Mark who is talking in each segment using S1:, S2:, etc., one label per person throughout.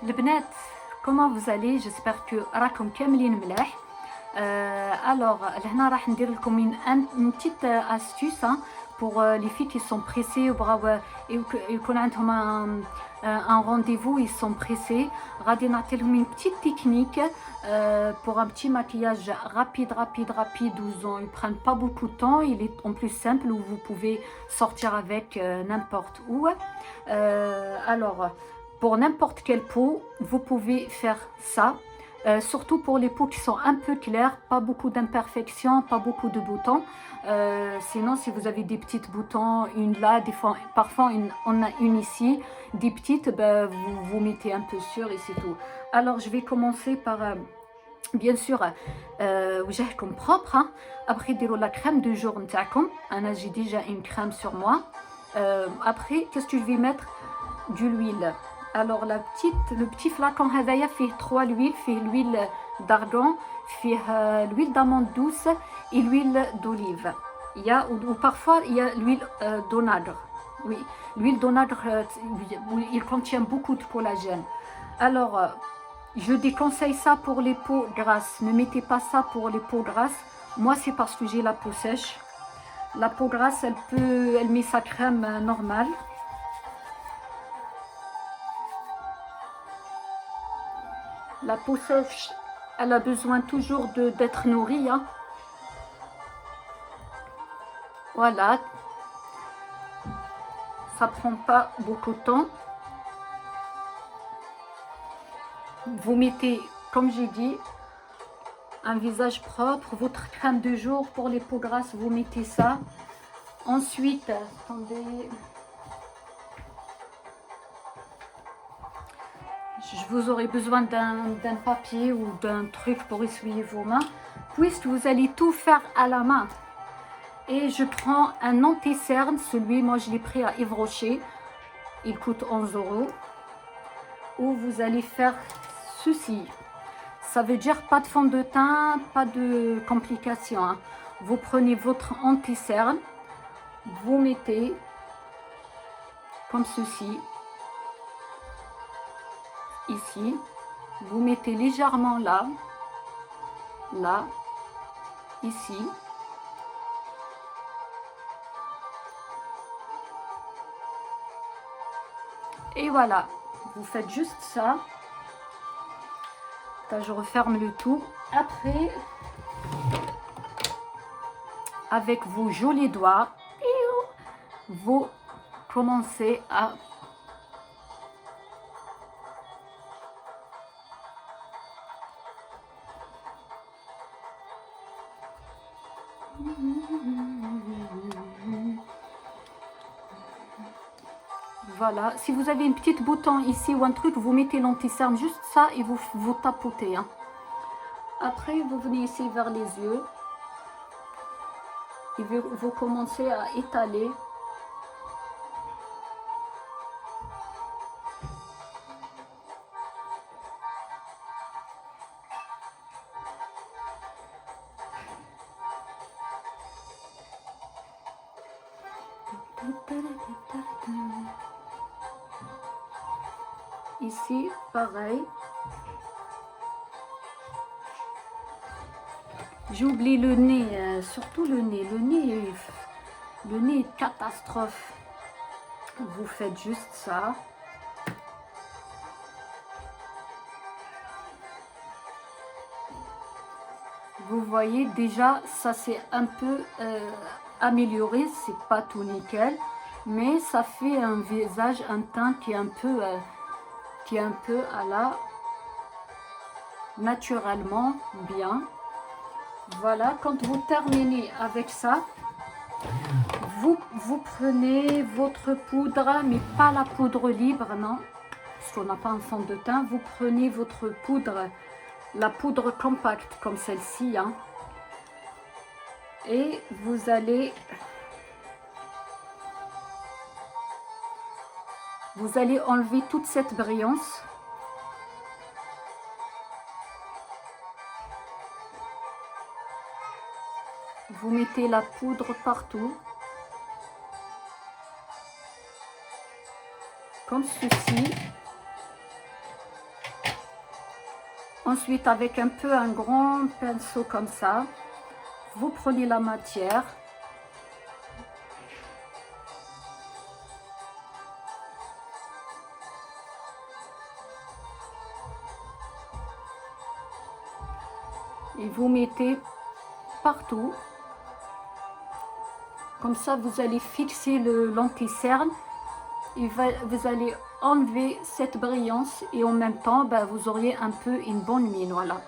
S1: البنات comment vous allez j'espère que راكم كاملين ملاح. Alors لهنا راح ندير لكم une petite astuce pour les filles qui sont pressées وبغاو يكون عندهم un rendez-vous, ils sont pressés. غادي نعطي لهم une petite technique pour un petit maquillage rapide où ils prennent pas beaucoup de temps, il est en plus simple où vous pouvez sortir avec n'importe où. Alors pour n'importe quelle peau, vous pouvez faire ça. Surtout pour les peaux qui sont un peu claires, pas beaucoup d'imperfections, pas beaucoup de boutons. Sinon, si vous avez des petites boutons, une là, des fois, parfois on a une ici, des petites, ben, vous mettez un peu sur et c'est tout. Alors, je vais commencer par, bien sûr, وجهكم propre. Après, ديروا la crème de jour نتاعكم. J'ai déjà une crème sur moi. Après, qu'est-ce que je vais mettre? De l'huile. Alors le petit flacon هذايا فيه 3 l'huile, فيه l'huile d'argan, فيه l'huile d'amande douce et l'huile d'olive. Il y a ou parfois il y a l'huile d'onagre. Oui, l'huile d'onagre il contient beaucoup de collagène. Alors je déconseille ça pour les peaux grasses. Ne mettez pas ça pour les peaux grasses. Moi c'est parce que j'ai la peau sèche. La peau grasse elle met sa crème normale. La peau sèche, elle a besoin toujours d'être nourrie. Hein. Voilà. Ça prend pas beaucoup de temps. Vous mettez, comme j'ai dit, un visage propre. Votre crème de jour pour les peaux grasses, vous mettez ça. Ensuite, attendez... Vous aurez besoin d'un papier ou d'un truc pour essuyer vos mains, puisque vous allez tout faire à la main. Et je prends un anti-cerne, celui, moi je l'ai pris à Yves Rocher, il coûte 11 €, où vous allez faire ceci. Ça veut dire pas de fond de teint, pas de complications. Hein. Vous prenez votre anti-cerne, vous mettez comme ceci. Ici, vous mettez légèrement là, là, ici. Et voilà, vous faites juste ça. Là, je referme le tout. Après, avec vos jolis doigts, vous commencez à voilà, si vous avez une petite bouton ici ou un truc, vous mettez l'anti-cerne, juste ça, et vous tapotez. Hein. Après, vous venez ici vers les yeux. Et vous commencez à étaler. Ici, pareil. J'ai oublié le nez, surtout le nez. Le nez est catastrophe. Vous faites juste ça. Vous voyez déjà, ça c'est un peu amélioré, c'est pas tout nickel, mais ça fait un visage, un teint qui est un peu à la naturellement bien. Voilà, quand vous terminez avec ça, vous prenez votre poudre, mais pas la poudre libre, non, parce qu'on n'a pas un fond de teint. Vous prenez votre poudre, la poudre compacte comme celle-ci, hein, et vous allez enlever toute cette brillance. Vous mettez la poudre partout, comme ceci. Ensuite, avec un grand pinceau comme ça, vous prenez la matière. Et vous mettez partout. Comme ça, vous allez fixer l'anti-cerne et vous allez enlever cette brillance et en même temps, vous auriez un peu une bonne mine. Voilà.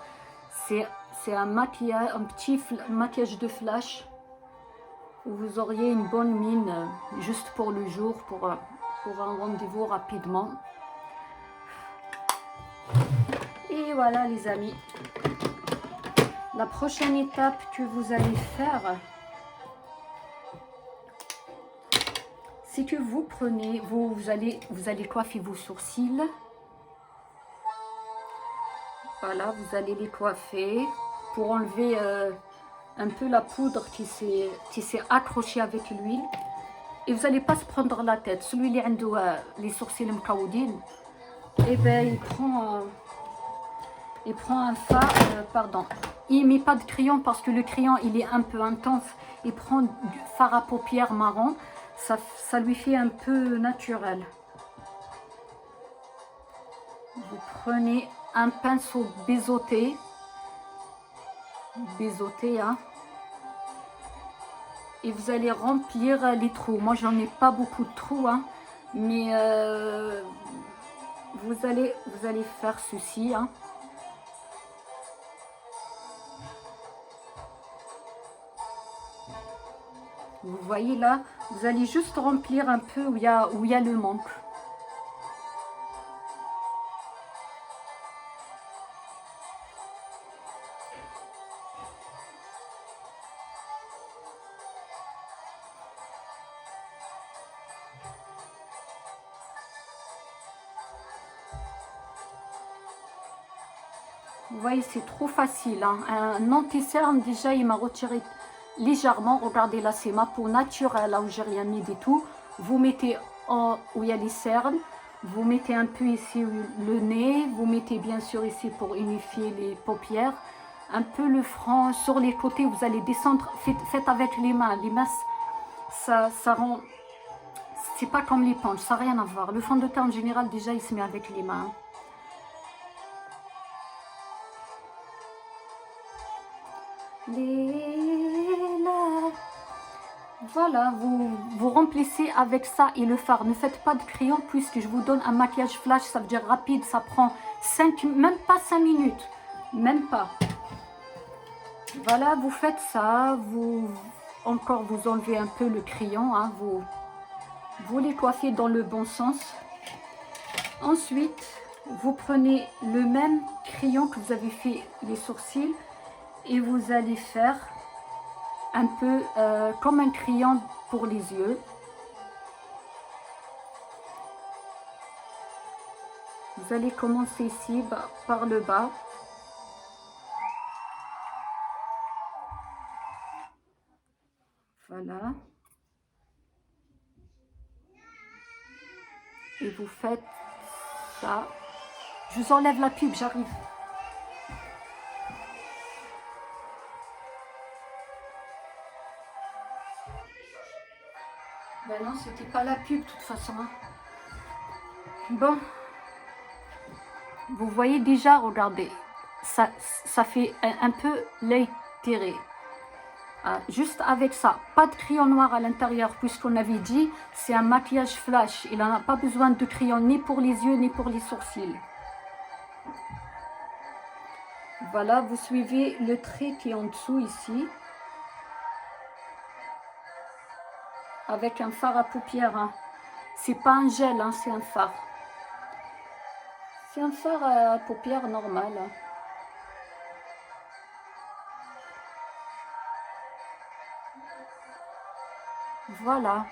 S1: C'est un maquillage, un petit maquillage de flash où vous auriez une bonne mine juste pour le jour, pour un rendez-vous rapidement. Et voilà les amis. La prochaine étape que vous allez faire, c'est que vous prenez, vous allez coiffer vos sourcils. Voilà, vous allez les coiffer pour enlever un peu la poudre qui s'est accrochée avec l'huile. Et vous n'allez pas se prendre la tête. Celui qui a les sourcils mkaoudin, et ben il prend un fard, pardon. Il met pas de crayon parce que le crayon il est un peu intense. Il prend du fard à paupières marron. Ça lui fait un peu naturel. Vous prenez un pinceau biseauté, hein, et vous allez remplir les trous. Moi, j'en ai pas beaucoup de trous, hein, mais vous allez faire ceci, hein. Vous voyez là, vous allez juste remplir un peu où il y a le manque. Vous voyez, c'est trop facile, hein. Un anti-cerne, déjà, il m'a retiré légèrement. Regardez là, c'est ma peau naturelle, là où j'ai rien mis du tout. Vous mettez où il y a les cernes, vous mettez un peu ici le nez, vous mettez bien sûr ici pour unifier les paupières, un peu le front, sur les côtés, vous allez descendre, faites avec les mains. Les mains, ça rend, c'est pas comme l'éponge, ça n'a rien à voir. Le fond de teint en général, déjà, il se met avec les mains. Voilà, vous remplissez avec ça et le fard. Ne faites pas de crayon puisque je vous donne un maquillage flash, ça veut dire rapide, ça prend même pas 5 minutes, même pas. Voilà, vous faites ça, vous enlevez un peu le crayon, hein, vous les coiffez dans le bon sens. Ensuite, vous prenez le même crayon que vous avez fait les sourcils et vous allez faire un peu comme un crayon pour les yeux. Vous allez commencer ici par le bas. Voilà. Et vous faites ça. Je vous enlève la pub, j'arrive. Ben non, c'était pas la pub de toute façon. Hein. Bon. Vous voyez déjà, regardez. Ça fait un peu l'œil tiré. Juste avec ça, pas de crayon noir à l'intérieur puisqu'on avait dit c'est un maquillage flash. Il n'en a pas besoin de crayon ni pour les yeux ni pour les sourcils. Voilà, vous suivez le trait qui est en dessous ici. Avec un fard à paupières. Hein. C'est pas un gel, hein, c'est un fard. C'est un fard à paupières normal. Hein. Voilà.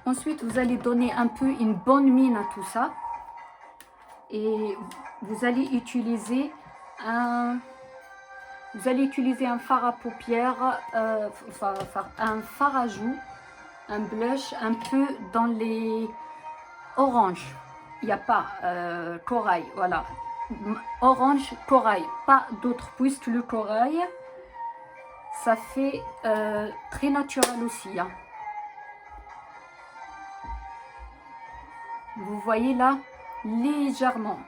S1: Ensuite, vous allez donner un peu une bonne mine à tout ça. Et vous allez utiliser vous allez utiliser un fard à paupières, un fard à joues, un blush un peu dans les oranges. Il n'y a pas corail, voilà. Orange, corail, pas d'autre, puisque le corail, ça fait très naturel aussi. Hein. Vous voyez là, légèrement.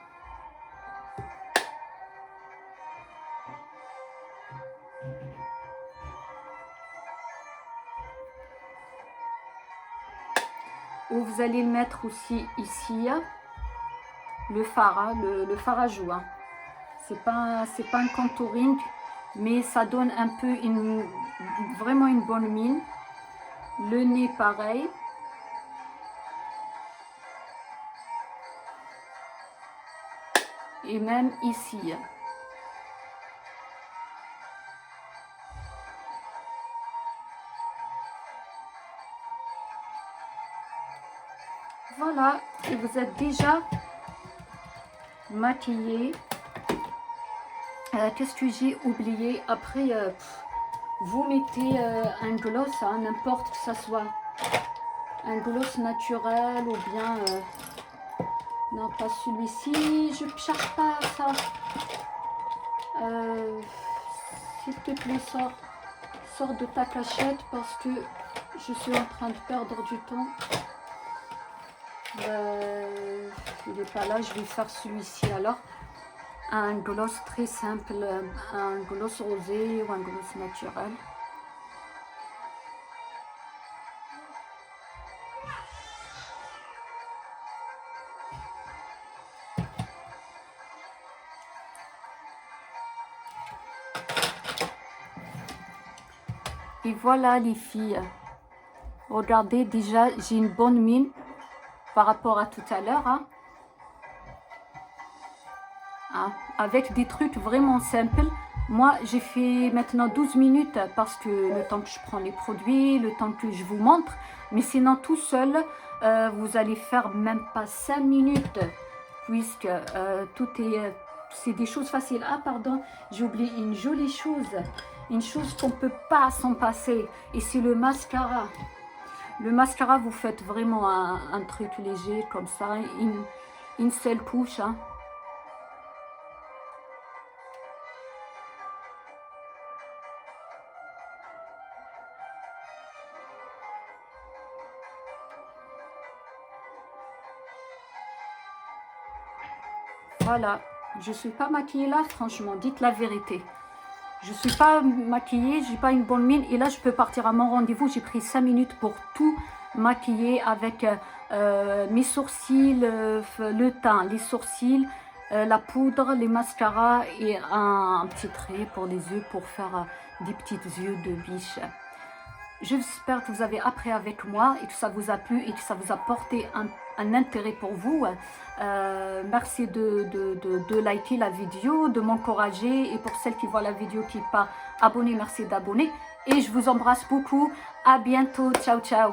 S1: Ou vous allez le mettre aussi ici, le fard, hein, le fard à joues. Hein. C'est pas un contouring, mais ça donne un peu vraiment une bonne mine. Le nez pareil. Et même ici. Voilà, et vous êtes déjà maquillé. Qu'est-ce que j'ai oublié? Après, vous mettez un gloss, hein, n'importe que ça soit un gloss naturel ou bien... non, pas celui-ci, je ne cherche pas ça. S'il te plaît, sors de ta cachette parce que je suis en train de perdre du temps. Il n'est pas là, je vais faire celui-ci alors. Un gloss très simple, un gloss rosé ou un gloss naturel. Et voilà les filles, regardez, déjà j'ai une bonne mine par rapport à tout à l'heure, hein. Hein, avec des trucs vraiment simples. Moi j'ai fait maintenant 12 minutes parce que le temps que je prends les produits, le temps que je vous montre, mais sinon tout seul vous allez faire même pas 5 minutes puisque tout est... c'est des choses faciles. Ah pardon, j'ai oublié une jolie chose. Une chose qu'on ne peut pas s'en passer. Et c'est le mascara. Le mascara, vous faites vraiment un truc léger comme ça. Une seule couche. Hein. Voilà. Je ne suis pas maquillée là, franchement. Dites la vérité. Je ne suis pas maquillée, j'ai pas une bonne mine. Et là, je peux partir à mon rendez-vous. J'ai pris 5 minutes pour tout maquiller avec mes sourcils, le teint, les sourcils, la poudre, les mascaras et un petit trait pour les yeux pour faire des petits yeux de biche. J'espère que vous avez appris avec moi et que ça vous a plu et que ça vous a porté un intérêt pour vous. Merci de liker la vidéo, de m'encourager, et pour celles qui voient la vidéo qui n'est pas abonnée, merci d'abonner et je vous embrasse beaucoup. À bientôt, ciao ciao.